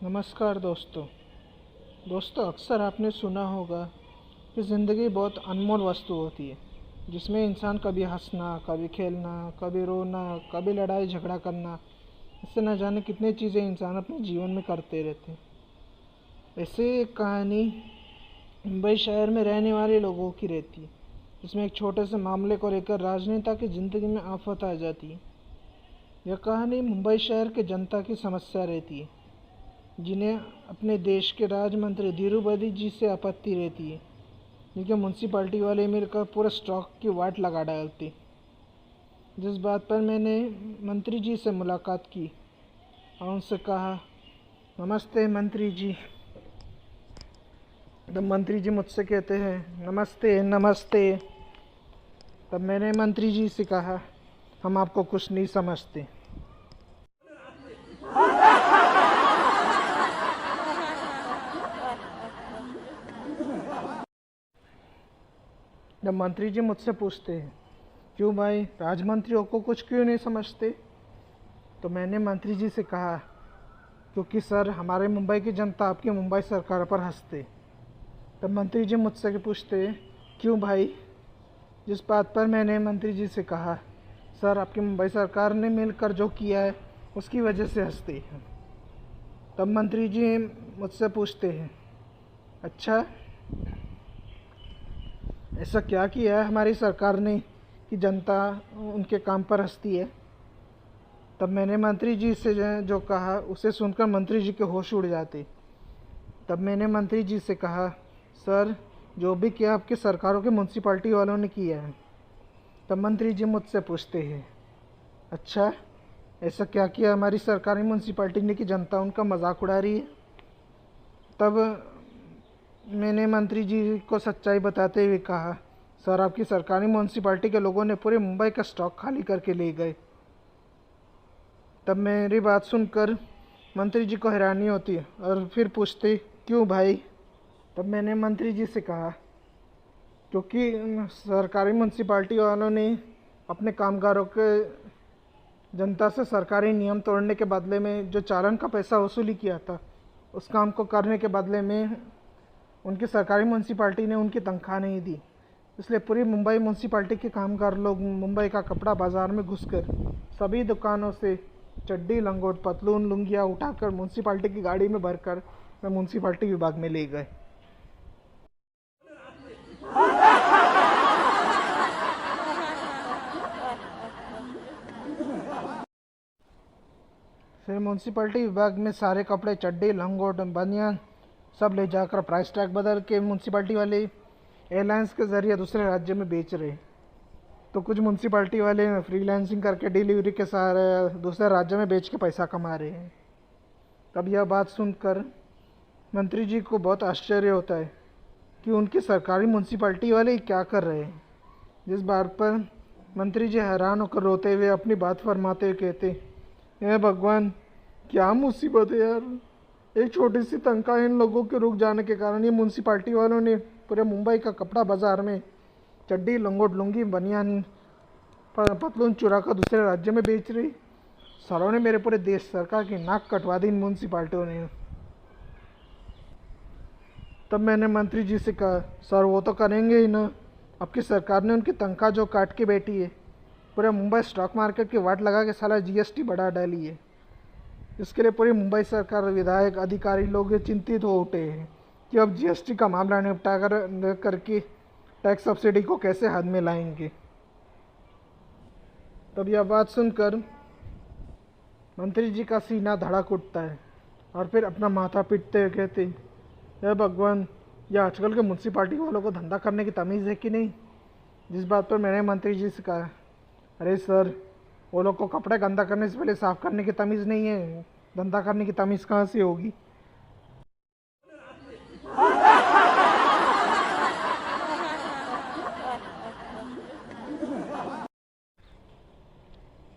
नमस्कार दोस्तों अक्सर आपने सुना होगा कि ज़िंदगी बहुत अनमोल वस्तु होती है, जिसमें इंसान कभी हंसना, कभी खेलना, कभी रोना, कभी लड़ाई झगड़ा करना, इससे न जाने कितनी चीज़ें इंसान अपने जीवन में करते रहते हैं। ऐसे एक कहानी मुंबई शहर में रहने वाले लोगों की रहती है, जिसमें एक छोटे से मामले को लेकर राजनेता की ज़िंदगी में आफत आ जाती है। यह कहानी मुंबई शहर के जनता की समस्या रहती है, जिन्हें अपने देश के राज्य मंत्री धीरूभाई जी से आपत्ति रहती है, जिनके म्यूनसिपाल्टी वाले मिलकर पूरे स्टॉक की वाट लगा डालते। जिस बात पर मैंने मंत्री जी से मुलाकात की और उनसे कहा, नमस्ते मंत्री जी। तब मंत्री जी मुझसे कहते हैं, नमस्ते नमस्ते। तब मैंने मंत्री जी से कहा, हम आपको कुछ नहीं समझते। जब मंत्री जी मुझसे पूछते हैं, क्यों भाई, राजमंत्रियों को कुछ क्यों नहीं समझते, तो मैंने मंत्री जी से कहा, क्योंकि सर हमारे मुंबई की जनता आपकी मुंबई सरकार पर हंसते। तब मंत्री जी मुझसे पूछते, क्यों भाई। जिस बात पर मैंने मंत्री जी से कहा, सर आपकी मुंबई सरकार ने मिलकर जो किया है उसकी वजह से हंसते हैं। तब मंत्री जी मुझसे पूछते हैं, अच्छा ऐसा क्या किया है हमारी सरकार ने कि जनता उनके काम पर हंसती है। तब मैंने मंत्री जी से जो कहा उसे सुनकर मंत्री जी के होश उड़ जाते। तब मैंने मंत्री जी से कहा, सर जो भी किया आपकी सरकारों के म्यूनसिपाल्टी वालों ने किया है। तब मंत्री जी मुझसे पूछते हैं, अच्छा ऐसा क्या किया हमारी सरकारी म्यूनसिपाल्टी ने कि जनता उनका मजाक उड़ा रही है। तब मैंने मंत्री जी को सच्चाई बताते हुए कहा, सर आपकी सरकारी म्यूनसिपाल्टी के लोगों ने पूरे मुंबई का स्टॉक खाली करके ले गए। तब मेरी बात सुनकर मंत्री जी को हैरानी होती और फिर पूछते, क्यों भाई। तब मैंने मंत्री जी से कहा, क्योंकि सरकारी म्यूनसिपाल्टी वालों ने अपने कामगारों के जनता से सरकारी नियम तोड़ने के बदले में जो चालान का पैसा वसूली किया था, उस काम को करने के बदले में उनकी सरकारी म्यूनसिपाल्टी ने उनकी तनख्वाह नहीं दी। इसलिए पूरी मुंबई म्यूनसिपाल्टी के कामगार लोग मुंबई का कपड़ा बाज़ार में घुसकर सभी दुकानों से चड्डी, लंगोट, पतलून, लुंगियाँ उठाकर म्यूनसिपाल्टी की गाड़ी में भरकर मैं म्यूनसिपाल्टी विभाग में ले गए। फिर म्यूनसिपाल्टी विभाग में सारे कपड़े, चड्डी, लंगोट, बनियान सब ले जाकर प्राइस टैग बदल के म्यूनसिपाल्टी वाले एयरलाइंस के ज़रिए दूसरे राज्य में बेच रहे। तो कुछ म्यूनसिपाल्टी वाले फ्रीलांसिंग करके डिलीवरी के सहारे दूसरे राज्य में बेच के पैसा कमा रहे हैं। तब यह बात सुनकर मंत्री जी को बहुत आश्चर्य होता है कि उनकी सरकारी म्यूनसिपाल्टी वाले क्या कर रहे हैं। जिस बात पर मंत्री जी हैरान होकर रोते हुए अपनी बात फरमाते हुए कहते, हे भगवान, क्या मुसीबत है यार। एक छोटी सी तनख्वाह इन लोगों के रुक जाने के कारण ये म्यूनसिपाल्टी वालों ने पूरे मुंबई का कपड़ा बाज़ार में चड्डी, लंगोट, लुंगी, बनियान, पतलून चुरा कर दूसरे राज्य में बेच रही। सालों ने मेरे पूरे देश सरकार की नाक कटवा दी इन म्यूनसिपाल्टियों ने। तब मैंने मंत्री जी से कहा, सर वो तो करेंगे ही ना। आपकी सरकार ने उनकी तनख्वाह जो काट के बैठी है, पूरे मुंबई स्टॉक मार्केट की वाट लगा के साला जीएसटी बढ़ा डाली है। इसके लिए पूरी मुंबई सरकार, विधायक, अधिकारी लोग चिंतित हो उठे हैं कि अब जीएसटी का मामला निपटा करके टैक्स सब्सिडी को कैसे हाथ में लाएंगे। तब यह बात सुनकर मंत्री जी का सीना धड़क उठता है और फिर अपना माथा पीटते हुए कहते, हे भगवान, यह आजकल के म्यूनसिपाल्टी वालों को धंधा करने की तमीज़ है कि नहीं। जिस बात पर मैंने मंत्री जी से कहा, अरे सर, वो लोग को कपड़े गंदा करने से पहले साफ़ करने की तमीज़ नहीं है, धंधा करने की तमीज़ कहाँ से होगी।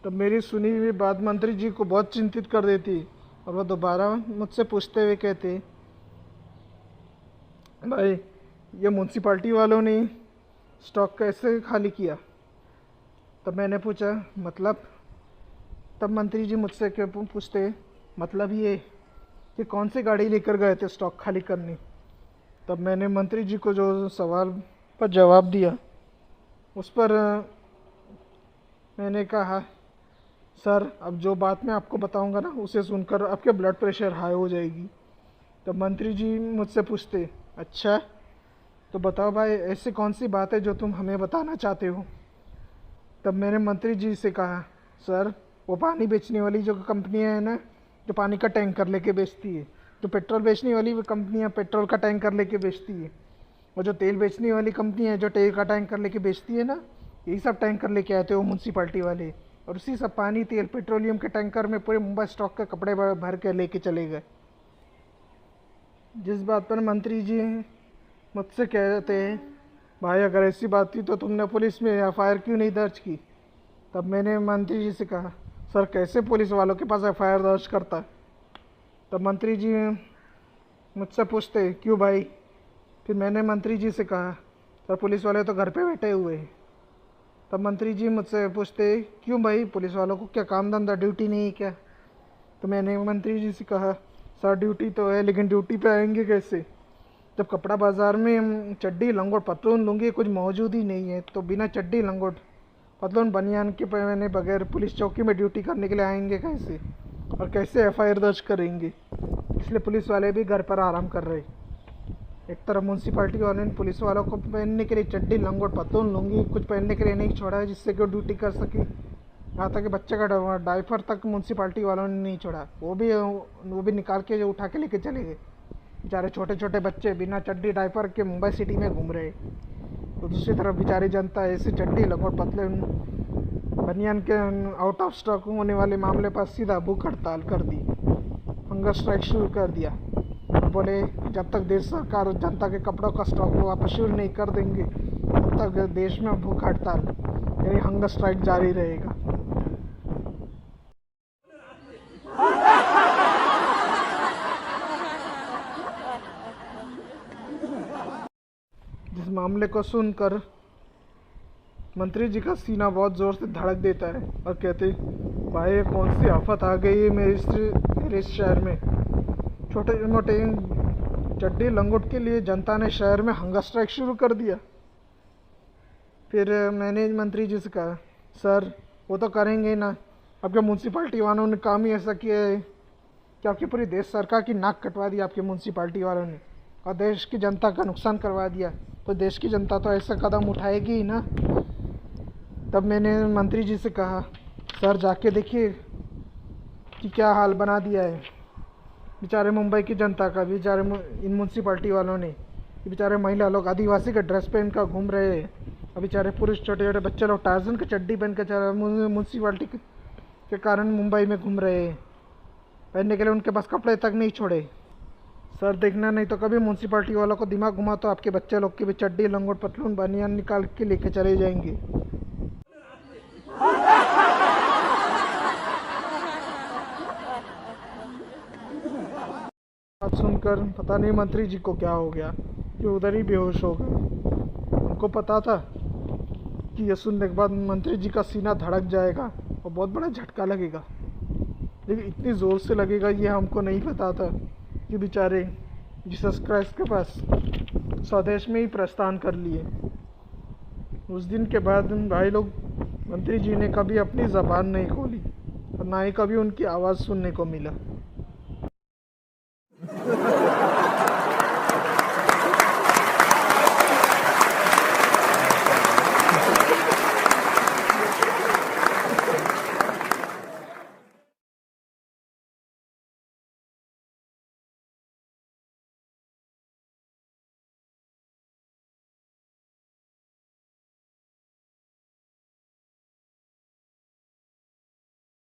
तब मेरी सुनी हुई बात मंत्री जी को बहुत चिंतित कर देती और वह दोबारा मुझसे पूछते हुए कहते, भाई ये म्यूनसिपाल्टी वालों ने स्टॉक कैसे खाली किया। तब मैंने पूछा, मतलब। तब मंत्री जी मुझसे क्यों पूछते, मतलब ये कि कौन सी गाड़ी लेकर गए थे स्टॉक खाली करने। तब मैंने मंत्री जी को जो सवाल पर जवाब दिया उस पर मैंने कहा, सर अब जो बात मैं आपको बताऊंगा ना उसे सुनकर आपके ब्लड प्रेशर हाई हो जाएगी। तब मंत्री जी मुझसे पूछते, अच्छा तो बताओ भाई ऐसी कौन सी बात है जो तुम हमें बताना चाहते हो। तब मैंने मंत्री जी से कहा, सर वो पानी बेचने वाली जो कंपनियां है ना, जो पानी का टैंकर लेके बेचती है, जो पेट्रोल बेचने वाली वो कंपनियां पेट्रोल का टैंकर लेके बेचती है, और जो तेल बेचने वाली कंपनी है जो तेल का टैंकर लेके बेचती है ना, यही सब टैंकर लेके आते हो म्यूनसिपाल्टी वाले, और उसी सब पानी तेल पेट्रोलियम के टैंकर में पूरे मुंबई स्टॉक के कपड़े भर के लेके चले गए। जिस बात पर मंत्री जी मुझसे कहते हैं, भाई अगर ऐसी बात थी तो तुमने पुलिस में एफआईआर क्यों नहीं दर्ज की। तब मैंने मंत्री जी से कहा, सर कैसे पुलिस वालों के पास एफआईआर दर्ज करता है। तब मंत्री जी मुझसे पूछते, क्यों भाई। फिर मैंने मंत्री जी से कहा, सर पुलिस वाले तो घर पे बैठे हुए हैं। तब मंत्री जी मुझसे पूछते, क्यों भाई पुलिस वालों को क्या काम धंधा ड्यूटी नहीं है क्या। तो मैंने मंत्री जी से कहा, सर ड्यूटी तो है लेकिन ड्यूटी पे आएंगे कैसे जब कपड़ा बाज़ार में चड्डी लंगोट पतलून लुंगी कुछ मौजूद ही नहीं है। तो बिना चड्डी लंगोट पतलून बनियान के पहने बगैर पुलिस चौकी में ड्यूटी करने के लिए आएंगे कैसे, और कैसे एफआईआर दर्ज करेंगे। इसलिए पुलिस वाले भी घर पर आराम कर रहे। एक तरफ म्यूनसिपाल्टी वालों ने पुलिस वालों को पहनने के लिए चड्डी लंगोट पतलून लुंगी कुछ पहनने के लिए नहीं छोड़ा है जिससे कि वो ड्यूटी कर सके। यहाँ तक कि बच्चे का डायपर तक म्यूनसिपाल्टी वालों ने नहीं छोड़ा, वो भी निकाल के जो उठा के लेके चले गए। बेचारे छोटे छोटे बच्चे बिना चड्डी डायपर के मुंबई सिटी में घूम रहे। तो दूसरी तरफ बेचारी जनता ऐसे चड्डी लंगोट पतले बनियान के आउट ऑफ स्टॉक होने वाले मामले पर सीधा भूख हड़ताल कर दी, हंगर स्ट्राइक शुरू कर दिया। और बोले जब तक देश सरकार जनता के कपड़ों का स्टॉक वापस शुरू नहीं कर देंगे तब तक देश में भूख हड़ताल यानी हंगर स्ट्राइक जारी रहेगा। जिस मामले को सुनकर मंत्री जी का सीना बहुत ज़ोर से धड़क देता है और कहते, भाई ये कौन सी आफत आ गई है मेरे इस शहर में। छोटे मोटे चड्डी लंगोट के लिए जनता ने शहर में हंगर स्ट्राइक शुरू कर दिया। फिर मैंने मंत्री जी से कहा, सर वो तो करेंगे ना, आपके म्यूनसिपाल्टी वालों ने काम ही ऐसा किया है कि आपकी पूरी देश सरकार की नाक कटवा दी आपके म्यूनसिपाल्टी वालों ने, और देश की जनता का नुकसान करवा दिया। तो देश की जनता तो ऐसा कदम उठाएगी ही ना। तब मैंने मंत्री जी से कहा, सर जाके देखिए कि क्या हाल बना दिया है बेचारे मुंबई की जनता का। बेचारे इन म्यूनसिपाल्टी वालों ने, बेचारे महिला लोग आदिवासी का ड्रेस पहन कर घूम रहे हैं, और बेचारे पुरुष छोटे छोटे बच्चे लोग टार्जन की चड्डी पहन कर म्यूनसिपाल्टी के कारण मुंबई में घूम रहे हैं। पहनने के लिए उनके पास कपड़े तक नहीं छोड़े। सर देखना नहीं तो कभी म्यूनसिपाल्टी वालों को दिमाग घुमा तो आपके बच्चे लोग की भी चड्डी लंगोट पतलून बनियान निकाल के लेके चले जाएंगे। बात सुनकर पता नहीं मंत्री जी को क्या हो गया कि उधर ही बेहोश हो गए। उनको पता था कि यह सुनने के बाद मंत्री जी का सीना धड़क जाएगा और बहुत बड़ा झटका लगेगा, लेकिन इतनी ज़ोर से लगेगा ये हमको नहीं पता था कि बेचारे जीसस क्राइस्ट के पास स्वदेश में ही प्रस्थान कर लिए। उस दिन के बाद भाई लोग मंत्री जी ने कभी अपनी ज़बान नहीं खोली और ना ही कभी उनकी आवाज़ सुनने को मिला।